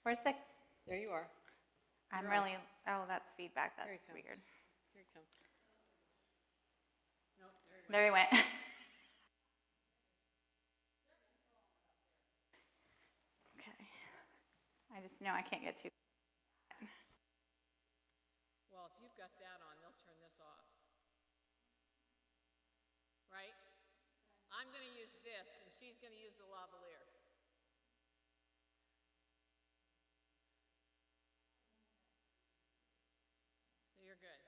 Where's the, There you are. I'm You're on. really, oh, that's feedback, Here that's he comes. weird. Here he comes. Nope, there he went. There he went. Okay. I just know I can't get too. Well, if you've got that on, they'll turn this off. Right? I'm going to use this, and she's going to use the lavalier. So you're good.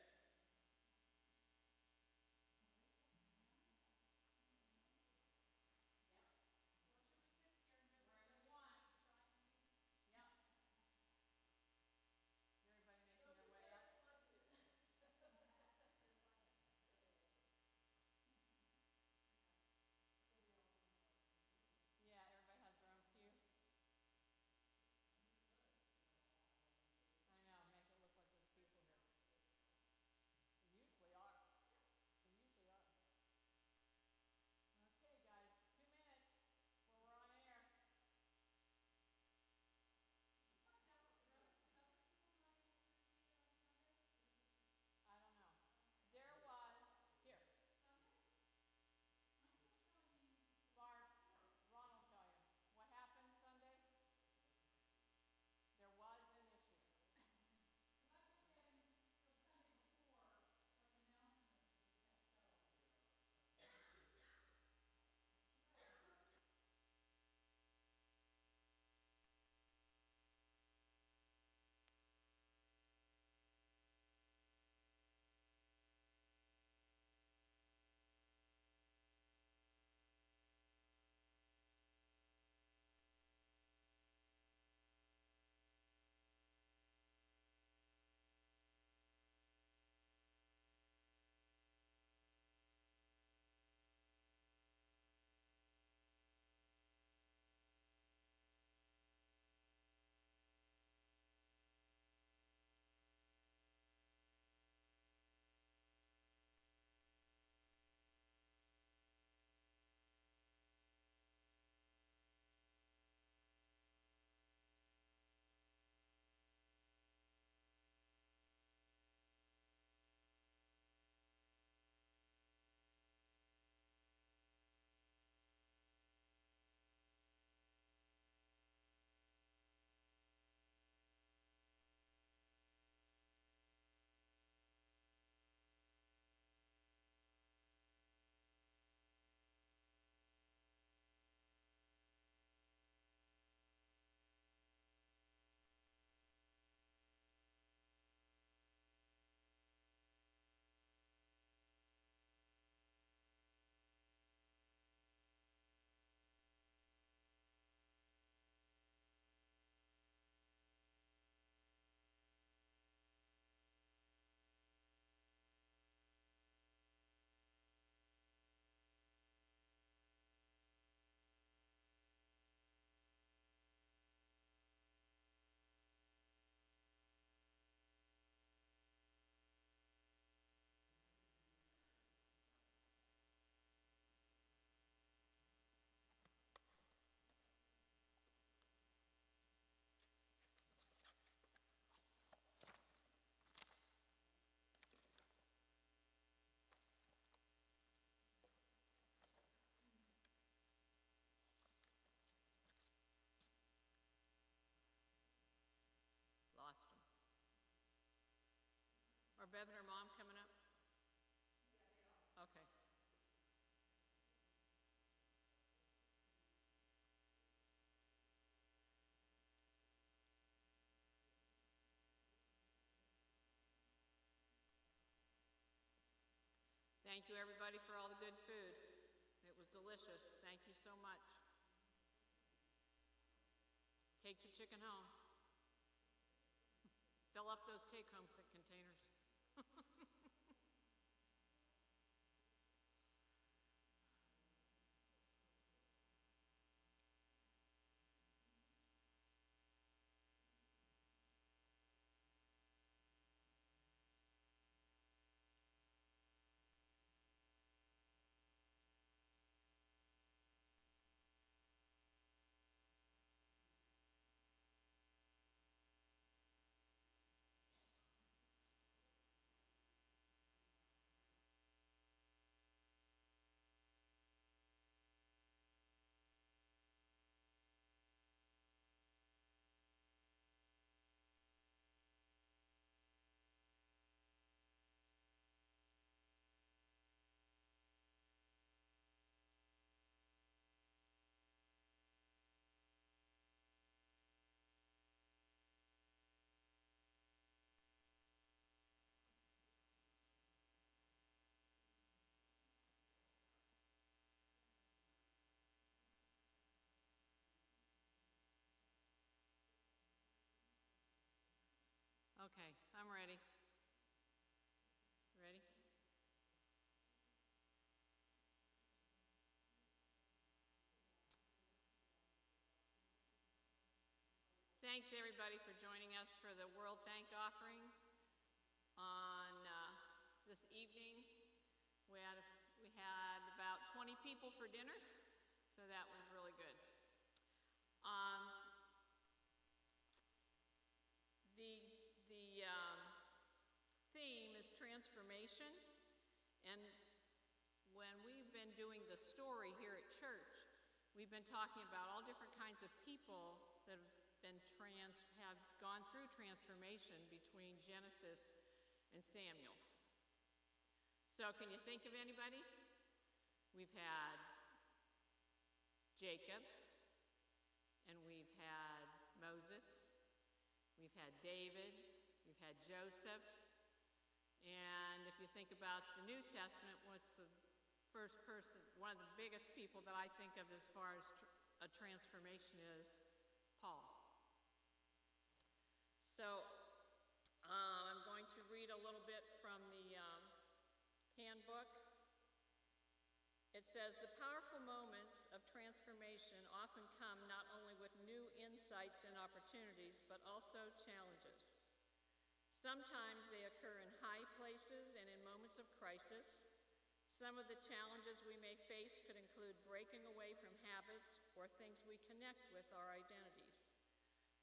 Yeah, everybody has their own pew. I know, make it look like there's people here. They usually are. They usually are. Okay, guys, 2 minutes before we're on air. I don't know. There was, here. Barb, Ron will tell you. What happened Sunday? There was an issue. Lost him. Are Bev and her mom coming up? Okay. Thank you, everybody, for all the good food. It was delicious. Thank you so much. Take the chicken home. Fill up those take-home containers. Okay, I'm ready. Ready? Thanks everybody for joining us for the World Thank Offering on this evening. We had about 20 people for dinner, so that was really good. The theme is transformation, and when we've been doing the story here at church, we've been talking about all different kinds of people that have gone through transformation between Genesis and Samuel. So can you think of anybody? We've had Jacob, and we've had Moses, we've had David, we've had Joseph, and if you think about the New Testament, what's the first person, one of the biggest people that I think of as far as a transformation is Paul. So I'm going to read a little bit from the handbook. It says, the powerful moments of transformation often come not only with new insights and opportunities, but also challenges. Sometimes they occur in high places and in moments of crisis. Some of the challenges we may face could include breaking away from habits or things we connect with our identities.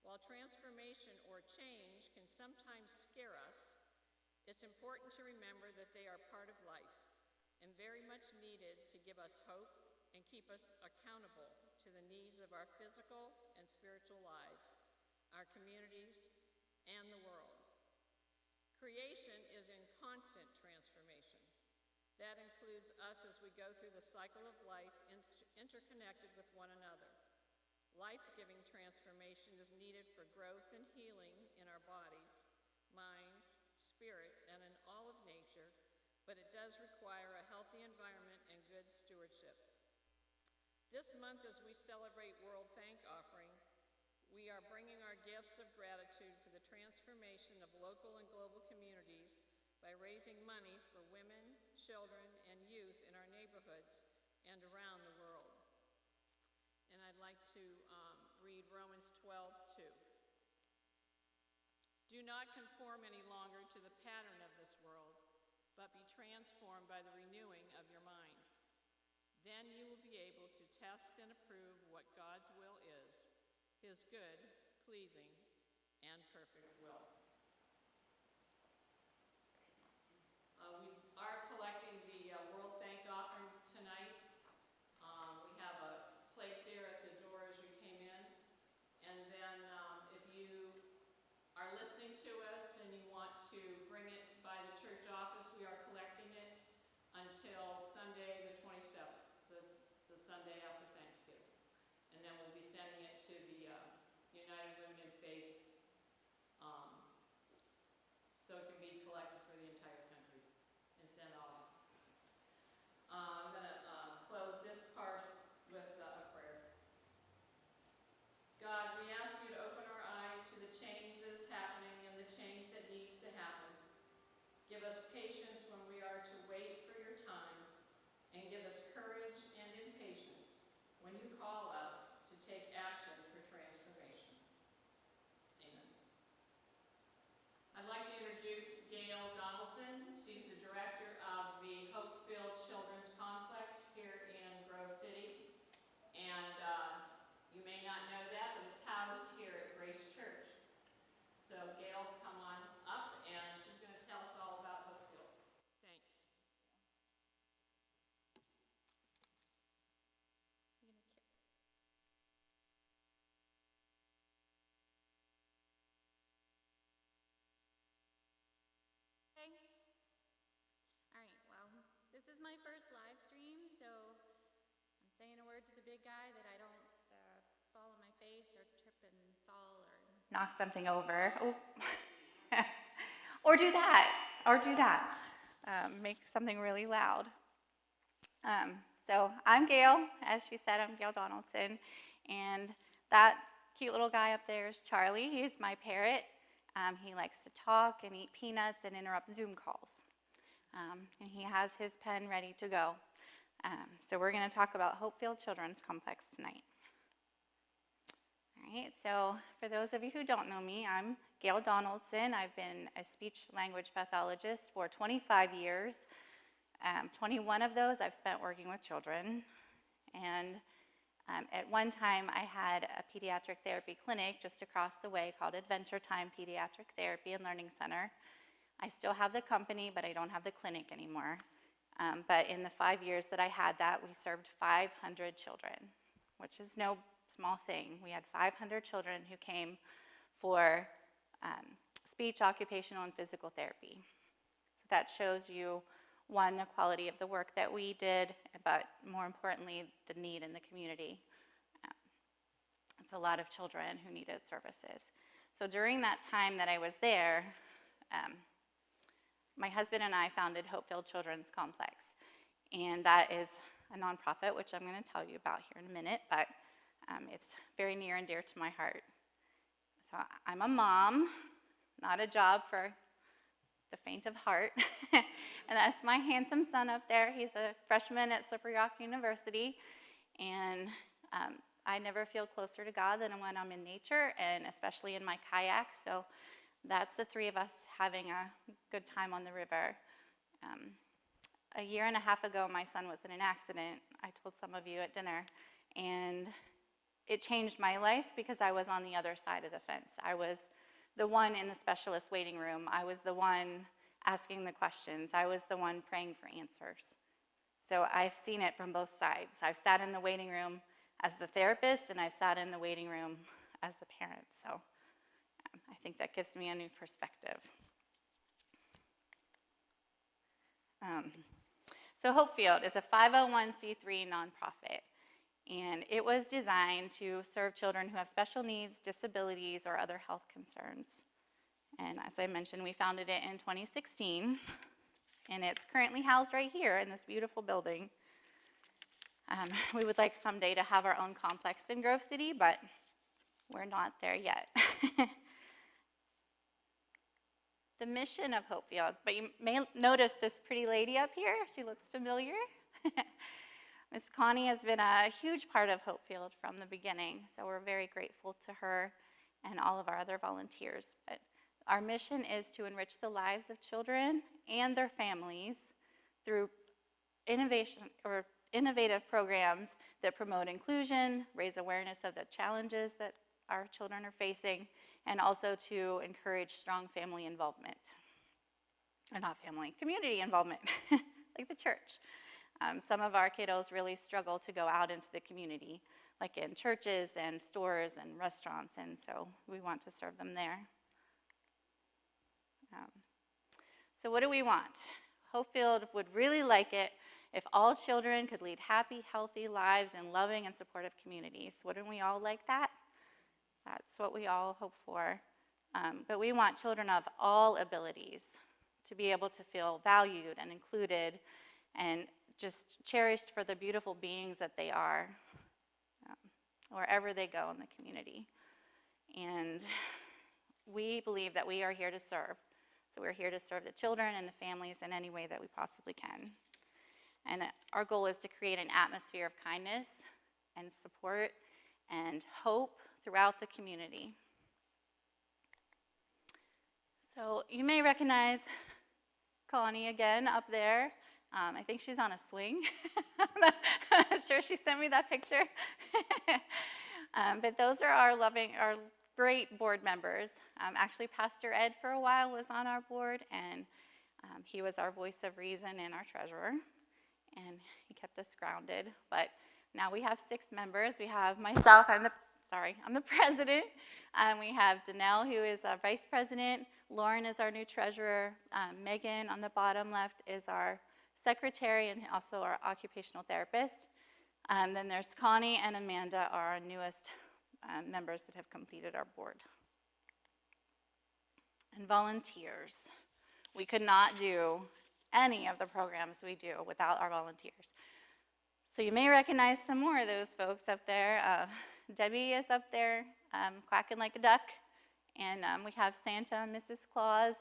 While transformation or change can sometimes scare us, it's important to remember that they are part of life and very much needed to give us hope and keep us accountable to the needs of our physical and spiritual lives, our communities, and the world. Creation is in constant transformation. That includes us as we go through the cycle of life interconnected with one another. Life-giving transformation is needed for growth and healing in our bodies, minds, spirits, and in all of nature, but it does require a healthy environment and good stewardship. This month, as we celebrate World Thank Offering, we are bringing our gifts of gratitude for the transformation of local and global communities by raising money for women, children, and youth in our neighborhoods and around the world. And I'd like to read Romans 12:2. Do not conform any longer to the pattern of this world, but be transformed by the renewing of your mind. Then you will be able to test and approve what God's will is, his good, pleasing, and perfect will. We are collecting the World Thank Offering tonight. We have a plate there at the door as you came in. And then if you are listening to us and you want to bring it by the church office, we are collecting it until Sunday the 27th. So that's the Sunday after Thanksgiving. And then we'll be sending it to the United Women in Faith so it can be collected for the entire country and sent off. I'm going to close this part with a prayer. God, we ask you to open our eyes to the change that is happening and the change that needs to happen. Give us patience when we are to wait for your time, and give us courage and impatience when you call us to take action for transformation. Amen. I'd like to introduce Gail Donaldson. She's the director of the Hopefield Children's Complex here in Grove City. And you may not know that, but it's housed here at Grace Church. So Gail, come on up, and she's going to tell us all about Hopefield. Thanks. Okay. All right, well, this is my first live stream, so I'm saying a word to the big guy that I don't fall on my face or trip and fall or Knock something over. Oh. Or do that. Make something really loud. So I'm Gail. As she said, I'm Gail Donaldson. And that cute little guy up there is Charlie. He's my parrot. He likes to talk and eat peanuts and interrupt Zoom calls. And he has his pen ready to go. So we're going to talk about Hopefield Children's Complex tonight. All right, so for those of you who don't know me, I'm Gail Donaldson. I've been a speech-language pathologist for 25 years. 21 of those I've spent working with children. And at one time, I had a pediatric therapy clinic just across the way called Adventure Time Pediatric Therapy and Learning Center. I still have the company, but I don't have the clinic anymore. But in the 5 years that I had that, we served 500 children, which is no small thing. We had 500 children who came for speech, occupational, and physical therapy. So that shows you, one, the quality of the work that we did, but more importantly, the need in the community. It's a lot of children who needed services. So during that time that I was there, my husband and I founded Hopefield Children's Complex, and that is a nonprofit, which I'm going to tell you about here in a minute, but it's very near and dear to my heart. So I'm a mom, not a job for the faint of heart, and that's my handsome son up there. He's a freshman at Slippery Rock University, and I never feel closer to God than when I'm in nature, and especially in my kayak, so that's the three of us having a good time on the river. A year and a half ago, my son was in an accident. I told some of you at dinner, and it changed my life because I was on the other side of the fence. I was the one in the specialist waiting room. I was the one asking the questions. I was the one praying for answers. So I've seen it from both sides. I've sat in the waiting room as the therapist, and I've sat in the waiting room as the parent. So I think that gives me a new perspective. So Hopefield is a 501c3 nonprofit, and it was designed to serve children who have special needs, disabilities, or other health concerns. And as I mentioned, we founded it in 2016, and it's currently housed right here in this beautiful building. We would like someday to have our own complex in Grove City, but we're not there yet. The mission of Hopefield, but you may notice this pretty lady up here. She looks familiar. Miss Connie has been a huge part of Hopefield from the beginning, so we're very grateful to her and all of our other volunteers. But our mission is to enrich the lives of children and their families through innovative programs that promote inclusion, raise awareness of the challenges that our children are facing, and also to encourage strong family involvement. Or not family, community involvement, like the church. Some of our kiddos really struggle to go out into the community, like in churches and stores and restaurants, and so we want to serve them there. So what do we want? Hopefield would really like it if all children could lead happy, healthy lives in loving and supportive communities. Wouldn't we all like that? That's what we all hope for. But we want children of all abilities to be able to feel valued and included and just cherished for the beautiful beings that they are, wherever they go in the community. And we believe that we are here to serve. So we're here to serve the children and the families in any way that we possibly can. And our goal is to create an atmosphere of kindness and support and hope throughout the community. So you may recognize Connie again up there. I think she's on a swing. I'm not sure she sent me that picture. But those are our great board members. Actually, Pastor Ed for a while was on our board, and he was our voice of reason and our treasurer, and he kept us grounded. But now we have 6 members. We have myself, I'm the president. We have Danelle, who is our vice president. Lauren is our new treasurer. Megan on the bottom left is our secretary and also our occupational therapist. Then there's Connie and Amanda are our newest members that have completed our board. And volunteers. We could not do any of the programs we do without our volunteers. So you may recognize some more of those folks up there. Debbie is up there quacking like a duck, And we have Santa and Mrs. Claus,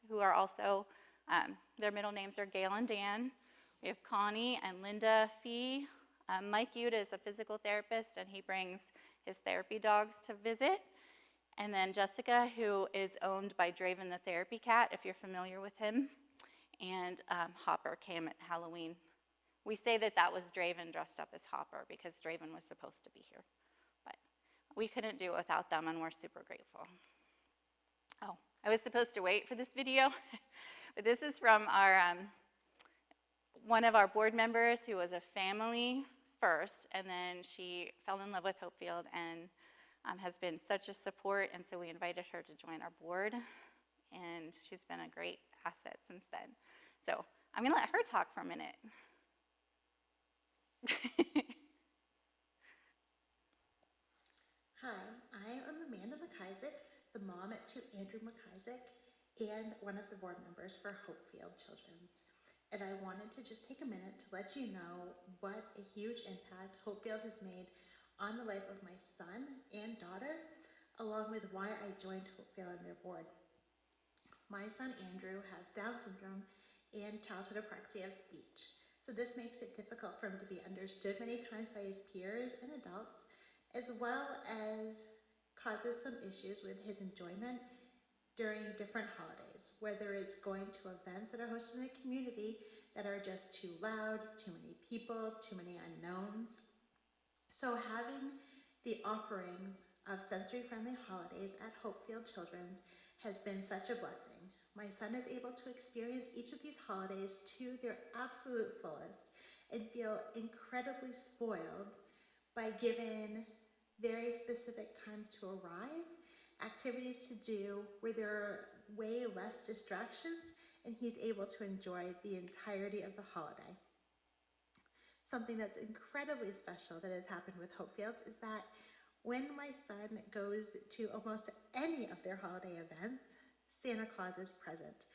who are also, their middle names are Gail and Dan. We have Connie and Linda Fee. Mike Yuta is a physical therapist, and he brings his therapy dogs to visit. And then Jessica, who is owned by Draven the therapy cat, if you're familiar with him. And Hopper came at Halloween. We say that that was Draven dressed up as Hopper because Draven was supposed to be here. But we couldn't do it without them, and we're super grateful. Oh, I was supposed to wait for this video, but this is from our one of our board members who was a family first, and then she fell in love with Hopefield and has been such a support, and so we invited her to join our board, and she's been a great asset since then. So I'm going to let her talk for a minute. Hi, I am Amanda McIsaac, the mom to Andrew McIsaac, and one of the board members for Hopefield Children's. And I wanted to just take a minute to let you know what a huge impact Hopefield has made on the life of my son and daughter, along with why I joined Hopefield on their board. My son Andrew has Down syndrome and childhood apraxia of speech. So this makes it difficult for him to be understood many times by his peers and adults, as well as causes some issues with his enjoyment during different holidays, whether it's going to events that are hosted in the community that are just too loud, too many people, too many unknowns. So having the offerings of sensory-friendly holidays at Hopefield Children's has been such a blessing. My son is able to experience each of these holidays to their absolute fullest and feel incredibly spoiled by given very specific times to arrive, activities to do where there are way less distractions, and he's able to enjoy the entirety of the holiday. Something that's incredibly special that has happened with Hopefields is that when my son goes to almost any of their holiday events, Santa Claus is present.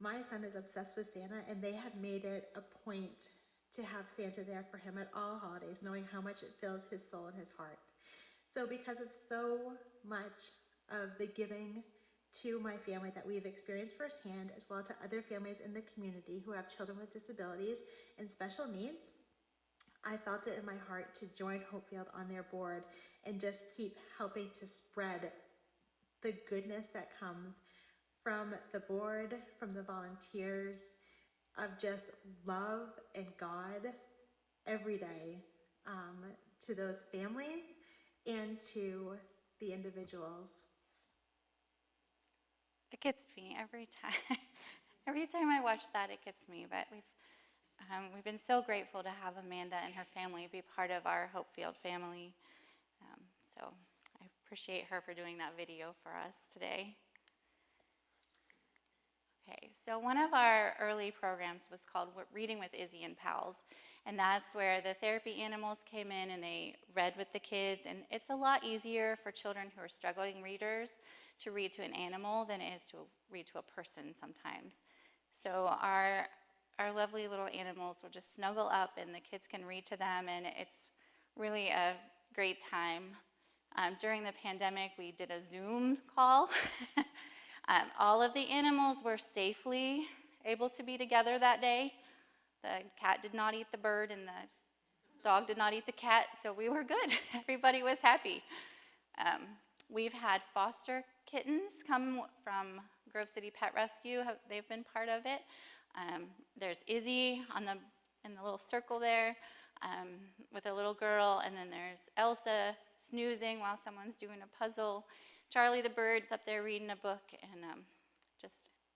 My son is obsessed with Santa, and they have made it a point to have Santa there for him at all holidays, knowing how much it fills his soul and his heart. So because of so much of the giving to my family that we've experienced firsthand, as well to other families in the community who have children with disabilities and special needs, I felt it in my heart to join Hopefield on their board and just keep helping to spread the goodness that comes from the board, from the volunteers, of just love and God every day to those families and to the individuals. It gets me every time. Every time I watch that, it gets me. But we've been so grateful to have Amanda and her family be part of our Hopefield family. So I appreciate her for doing that video for us today. Okay, so one of our early programs was called Reading with Izzy and Pals, and that's where the therapy animals came in and they read with the kids, and it's a lot easier for children who are struggling readers to read to an animal than it is to read to a person sometimes. So our lovely little animals will just snuggle up and the kids can read to them, and it's really a great time. During the pandemic, we did a Zoom call. All of the animals were safely able to be together that day. The cat did not eat the bird and the dog did not eat the cat, so we were good. Everybody was happy. We've had foster kittens come from Grove City Pet Rescue. They've been part of it. There's Izzy in the little circle there with a little girl, and then there's Elsa snoozing while someone's doing a puzzle. Charlie the bird's up there reading a book, and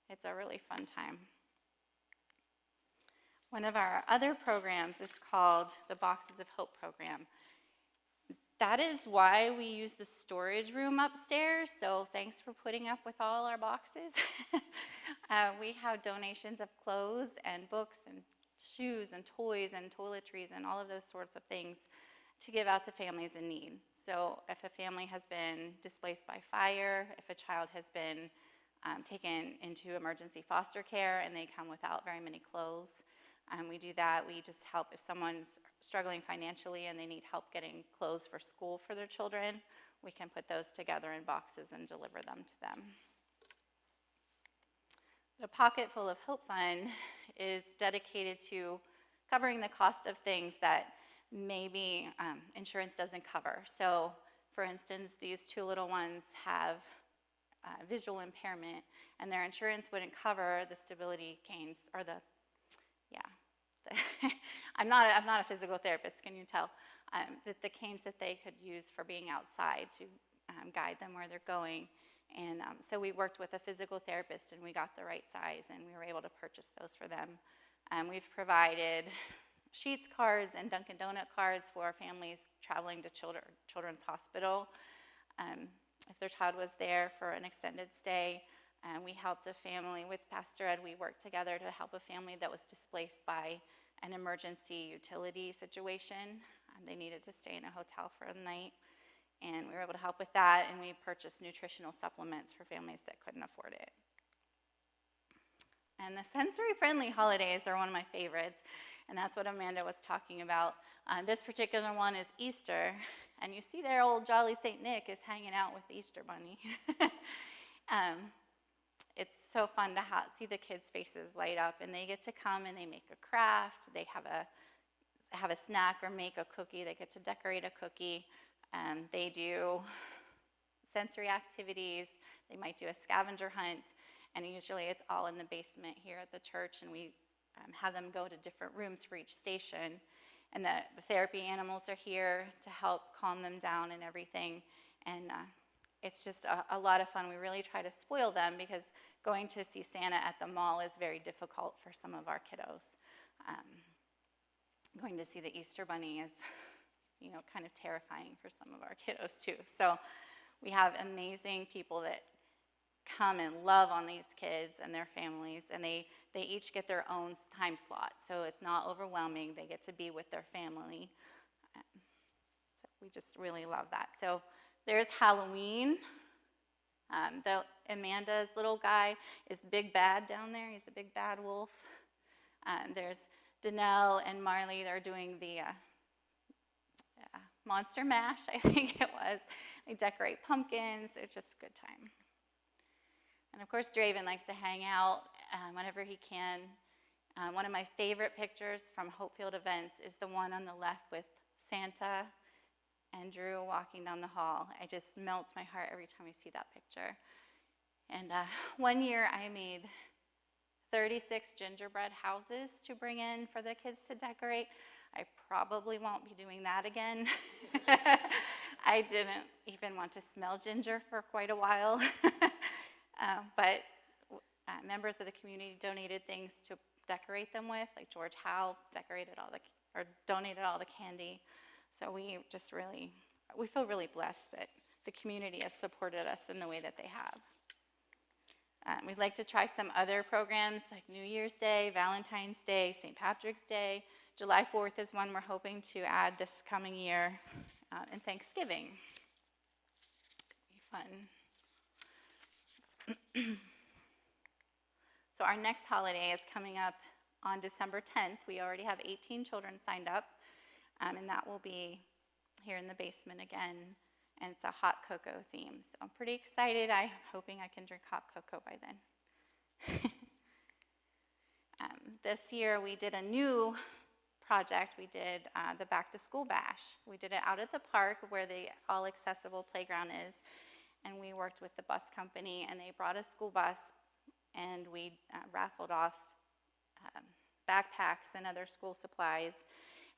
it's a really fun time. One of our other programs is called the Boxes of Hope program. That is why we use the storage room upstairs, so thanks for putting up with all our boxes. We have donations of clothes and books and shoes and toys and toiletries and all of those sorts of things to give out to families in need. So if a family has been displaced by fire, if a child has been taken into emergency foster care and they come without very many clothes, we do that. We just help if someone's struggling financially and they need help getting clothes for school for their children. we can put those together in boxes and deliver them to them. The Pocket Full of Hope Fund is dedicated to covering the cost of things that maybe insurance doesn't cover. So, for instance, these two little ones have visual impairment, and their insurance wouldn't cover the stability canes, or I'm not a physical therapist, can you tell? The canes that they could use for being outside to guide them where they're going. And so we worked with a physical therapist, and we got the right size, and we were able to purchase those for them. We've provided Sheets cards and Dunkin' Donut cards for families traveling to Children's Hospital. If their child was there for an extended stay, we helped a family with Pastor Ed. We worked together to help a family that was displaced by an emergency utility situation. They needed to stay in a hotel for the night, and we were able to help with that, and we purchased nutritional supplements for families that couldn't afford it. And the sensory-friendly holidays are one of my favorites, and that's what Amanda was talking about. This particular one is Easter, and you see there old Jolly St. Nick is hanging out with the Easter Bunny. It's so fun to see the kids' faces light up, and they get to come and they make a craft. They have a snack or make a cookie. They get to decorate a cookie. They do sensory activities. They might do a scavenger hunt, and usually it's all in the basement here at the church, and we have them go to different rooms for each station. And the therapy animals are here to help calm them down and everything. And it's just a lot of fun. We really try to spoil them, because going to see Santa at the mall is very difficult for some of our kiddos. Going to see the Easter Bunny is, kind of terrifying for some of our kiddos too. So we have amazing people that come and love on these kids and their families, and they each get their own time slot, so it's not overwhelming. They get to be with their family. So we just really love that. So there's Halloween. Amanda's little guy is the big bad down there. He's the big bad wolf. There's Danelle and Marley. They're doing the Monster Mash, I think it was. They decorate pumpkins. It's just a good time. And of course, Draven likes to hang out whenever he can. One of my favorite pictures from Hopefield events is the one on the left with Santa and Drew walking down the hall. It just melts my heart every time I see that picture. And one year I made 36 gingerbread houses to bring in for the kids to decorate. I probably won't be doing that again. I didn't even want to smell ginger for quite a while. But members of the community donated things to decorate them with, like George Howe donated all the candy. So we feel really blessed that the community has supported us in the way that they have. We'd like to try some other programs like New Year's Day, Valentine's Day, St. Patrick's Day. July 4th is one we're hoping to add this coming year, and Thanksgiving. It'll be fun. So our next holiday is coming up on December 10th. We already have 18 children signed up, and that will be here in the basement again, and it's a hot cocoa theme. So I'm pretty excited. I'm hoping I can drink hot cocoa by then. This year we did a new project. We did the Back to School Bash. We did it out at the park where the all-accessible playground is, and we worked with the bus company, and they brought a school bus, and we raffled off backpacks and other school supplies,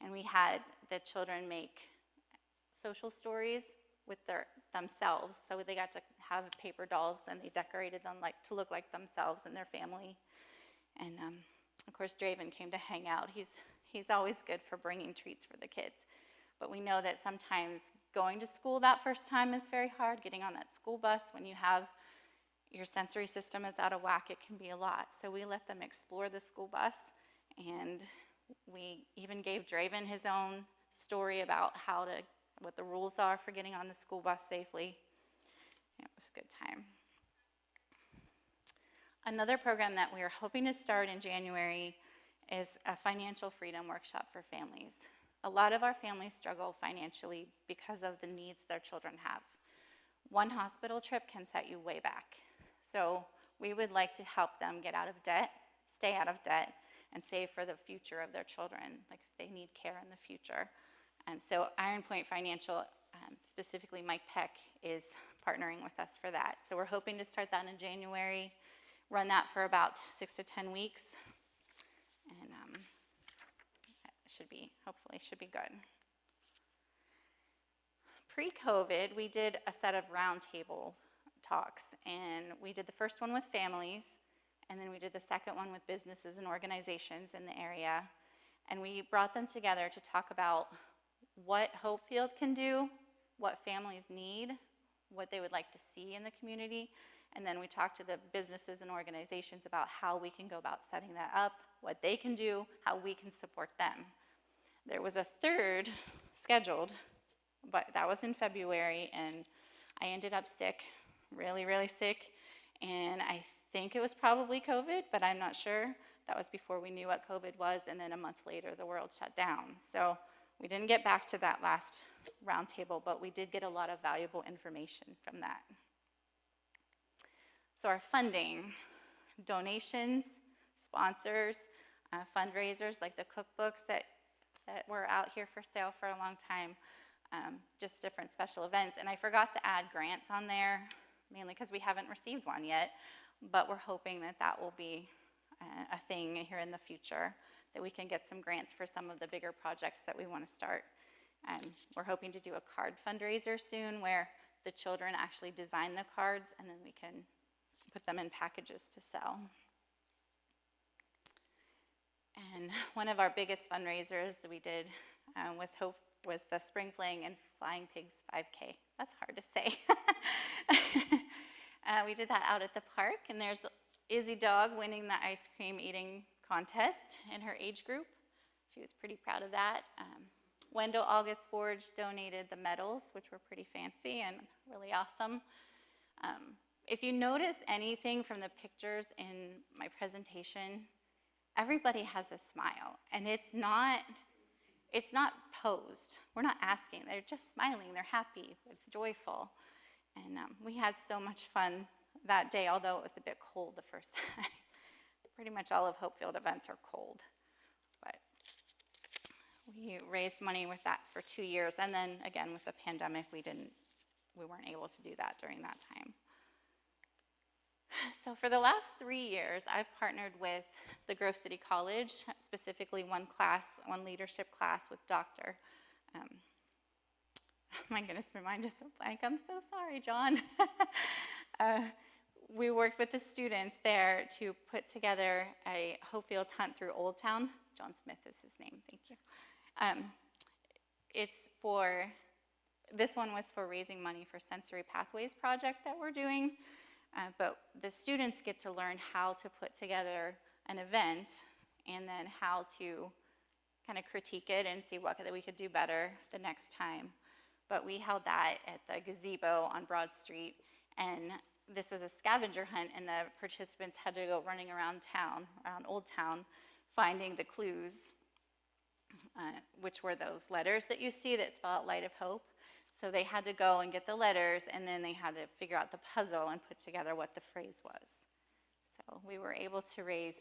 and we had the children make social stories with themselves. So they got to have paper dolls, and they decorated them to look like themselves and their family. And of course, Draven came to hang out. He's always good for bringing treats for the kids. But we know that sometimes going to school that first time is very hard. Getting on that school bus when you have your sensory system is out of whack, it can be a lot. So we let them explore the school bus, and we even gave Draven his own story about what the rules are for getting on the school bus safely. It was a good time. Another program that we are hoping to start in January is a financial freedom workshop for families. A lot of our families struggle financially because of the needs their children have. one hospital trip can set you way back. So we would like to help them get out of debt, stay out of debt, and save for the future of their children, like if they need care in the future. So Iron Point Financial, specifically Mike Peck, is partnering with us for that. So we're hoping to start that in January, run that for about 6 to 10 weeks, and hopefully should be good. Pre-COVID, we did a set of roundtable talks, and we did the first one with families, and then we did the second one with businesses and organizations in the area, and we brought them together to talk about what Hopefield can do, what families need, what they would like to see in the community, and then we talked to the businesses and organizations about how we can go about setting that up, what they can do, how we can support them. There was a third scheduled, but that was in February, and I ended up sick, really, really sick, and I think it was probably COVID, but I'm not sure. That was before we knew what COVID was, and then a month later, the world shut down. So we didn't get back to that last roundtable, but we did get a lot of valuable information from that. So our funding, donations, sponsors, fundraisers like the cookbooks that were out here for sale for a long time, just different special events. And I forgot to add grants on there, mainly because we haven't received one yet, but we're hoping that that will be a thing here in the future, that we can get some grants for some of the bigger projects that we want to start. We're hoping to do a card fundraiser soon where the children actually design the cards and then we can put them in packages to sell. And one of our biggest fundraisers that we did was the Spring Fling and Flying Pigs 5K. That's hard to say. We did that out at the park, and there's Izzy Dog winning the ice cream eating contest in her age group. She was pretty proud of that. Wendell August Forge donated the medals, which were pretty fancy and really awesome. If you notice anything from the pictures in my presentation, everybody has a smile, and it's not posed. We're not asking. They're just smiling. They're happy. It's joyful. And we had so much fun that day, although it was a bit cold the first time. Pretty much all of Hopefield events are cold. But we raised money with that for 2 years, and then again with the pandemic, we weren't able to do that during that time. So for the last 3 years, I've partnered with the Grove City College, specifically one leadership class with Dr. My goodness, my mind is so blank. I'm so sorry, John. We worked with the students there to put together a Hopefield hunt through Old Town. John Smith is his name, thank you. This one was for raising money for Sensory Pathways project that we're doing. But the students get to learn how to put together an event and then how to kind of critique it and see what we could do better the next time. But we held that at the gazebo on Broad Street, and this was a scavenger hunt, and the participants had to go running around town, around Old Town, finding the clues, which were those letters that you see that spell out Light of Hope. So they had to go and get the letters, and then they had to figure out the puzzle and put together what the phrase was. So we were able to raise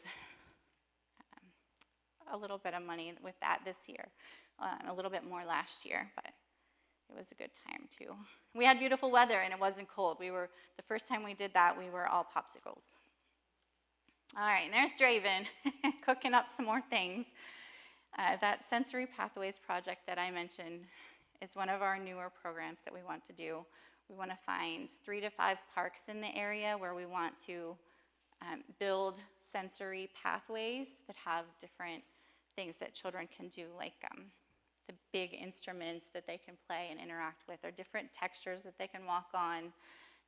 a little bit of money with that this year, a little bit more last year, but it was a good time too. We had beautiful weather, and it wasn't cold. The first time we did that, we were all popsicles. All right, and there's Draven cooking up some more things. That Sensory Pathways project that I mentioned is one of our newer programs that we want to do. We want to find 3 to 5 parks in the area where we want to build sensory pathways that have different things that children can do, like the big instruments that they can play and interact with, or different textures that they can walk on,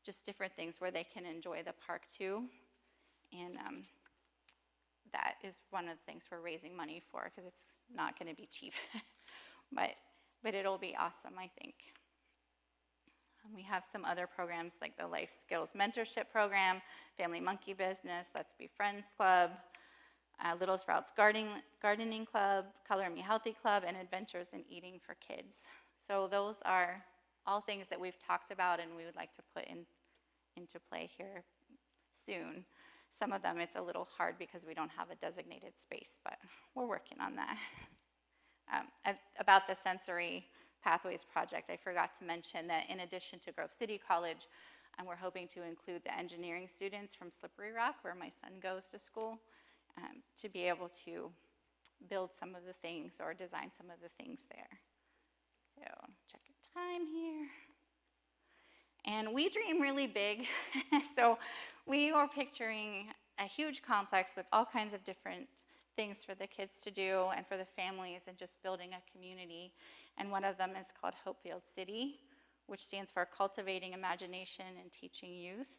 just different things where they can enjoy the park too. And that is one of the things we're raising money for, because it's not going to be cheap. But it'll be awesome, I think. We have some other programs like the Life Skills Mentorship Program, Family Monkey Business, Let's Be Friends Club, Little Sprouts Gardening Club, Color Me Healthy Club, and Adventures in Eating for Kids. So those are all things that we've talked about and we would like to put into play here soon. Some of them it's a little hard because we don't have a designated space, but we're working on that. About the Sensory Pathways Project, I forgot to mention that in addition to Grove City College, we're hoping to include the engineering students from Slippery Rock, where my son goes to school, to be able to build some of the things or design some of the things there. So check your time here. And we dream really big. So we are picturing a huge complex with all kinds of different things for the kids to do and for the families and just building a community. And one of them is called Hopefield City, which stands for Cultivating Imagination and Teaching Youth.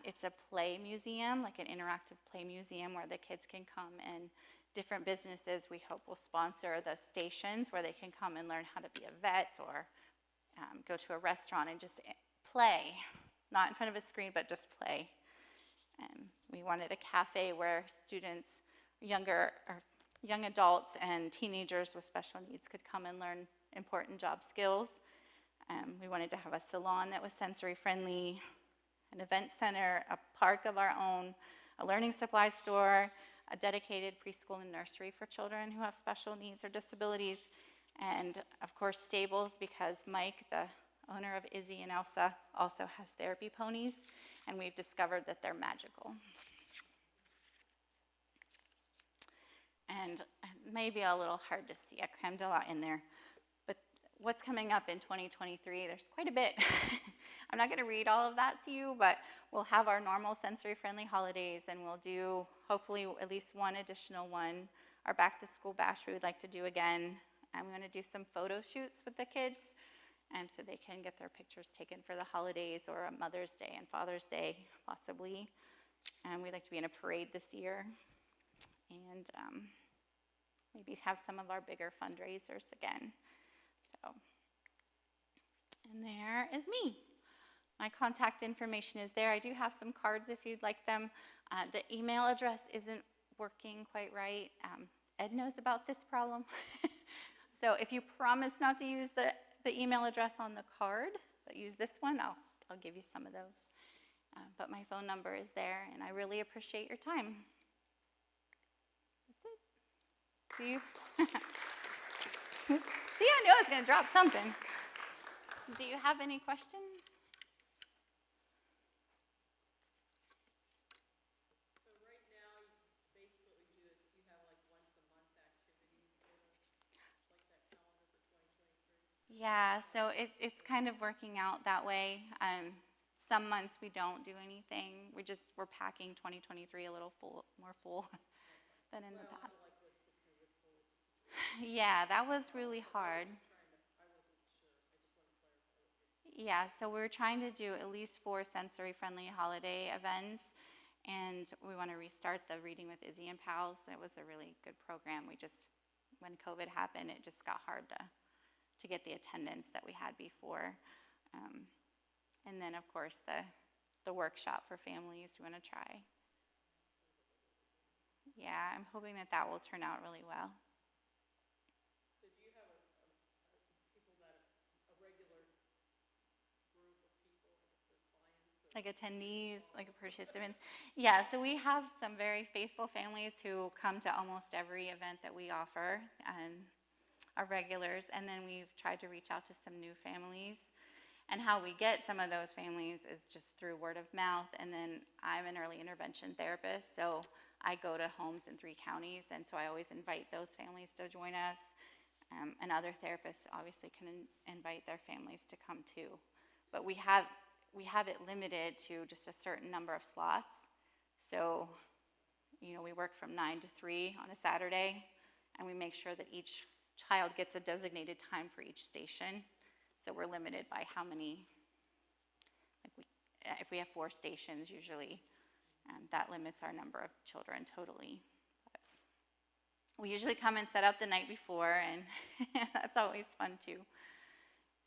It's a play museum, like an interactive play museum where the kids can come, and different businesses we hope will sponsor the stations where they can come and learn how to be a vet or go to a restaurant and just play, not in front of a screen, but just play. We wanted a cafe where students, young adults and teenagers with special needs could come and learn important job skills. We wanted to have a salon that was sensory friendly, an event center, a park of our own, a learning supply store, a dedicated preschool and nursery for children who have special needs or disabilities, and of course stables, because Mike, the owner of Izzy and Elsa, also has therapy ponies, and we've discovered that they're magical. And it may be a little hard to see, I crammed a lot in there, but what's coming up in 2023, there's quite a bit. I'm not going to read all of that to you, but we'll have our normal sensory-friendly holidays, and we'll do, hopefully, at least one additional one. Our back-to-school bash we would like to do again. I'm going to do some photo shoots with the kids, and so they can get their pictures taken for the holidays or a Mother's Day and Father's Day, possibly. And we'd like to be in a parade this year, and maybe have some of our bigger fundraisers again. So, and there is me. My contact information is there. I do have some cards if you'd like them. The email address isn't working quite right. Ed knows about this problem. So if you promise not to use the email address on the card, but use this one, I'll give you some of those. But my phone number is there, and I really appreciate your time. That's it. Do you? See, I knew I was going to drop something. Do you have any questions? So right now, basically what we do is you have like once a month activities, sort of like that calendar for 2023? Yeah, so it's kind of working out that way. Some months we don't do anything. We're packing 2023 a little more full than in the past. Like with the COVID forward. Yeah, that was really hard. I wasn't sure. I just want to clarify. Yeah, so we're trying to do at least 4 sensory-friendly holiday events, and we want to restart the Reading with Izzy and Pals. It was a really good program. When COVID happened, it just got hard to get the attendance that we had before. And then, of course, the workshop for families we want to try. Yeah, I'm hoping that will turn out really well. So do you have a regular group of people, clients? Like attendees, like participants. Yeah, so we have some very faithful families who come to almost every event that we offer, and are regulars, and then we've tried to reach out to some new families. And how we get some of those families is just through word of mouth, and then I'm an early intervention therapist, so I go to homes in 3 counties, and so I always invite those families to join us, and other therapists obviously can invite their families to come too. But we have it limited to just a certain number of slots, so we work from 9 to 3 on a Saturday, and we make sure that each child gets a designated time for each station. So we're limited by how many, if we have 4 stations usually, that limits our number of children totally. But we usually come and set up the night before, and that's always fun too.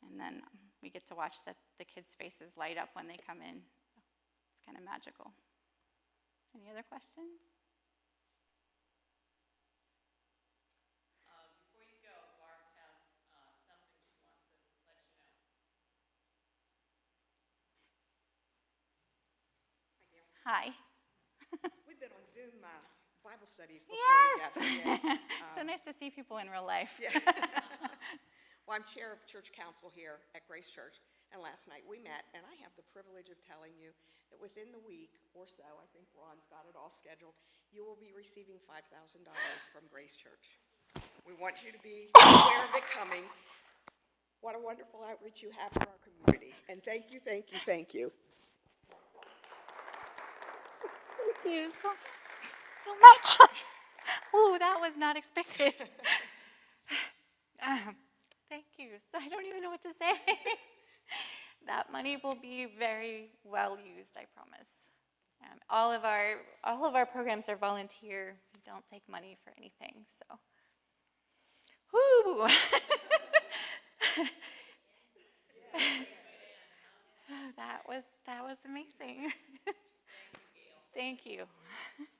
And then we get to watch the kids' faces light up when they come in. It's kind of magical. Any other questions? Before you go, Barb has something she wants to let you know. Hi. We've been on Zoom Bible studies before Yes. together. Yeah. So nice to see people in real life. Yeah. Well, I'm chair of church council here at Grace Church, and last night we met, and I have the privilege of telling you that within the week or so, I think Ron's got it all scheduled, you will be receiving $5,000 from Grace Church. We want you to be aware of it coming. What a wonderful outreach you have for our community, and thank you, thank you, thank you. Thank you so much. Ooh, that was not expected. Thank you. So I don't even know what to say. That money will be very well used, I promise. All of our programs are volunteer. We don't take money for anything. So, whoo! that was amazing. Thank you, Gail. Thank you.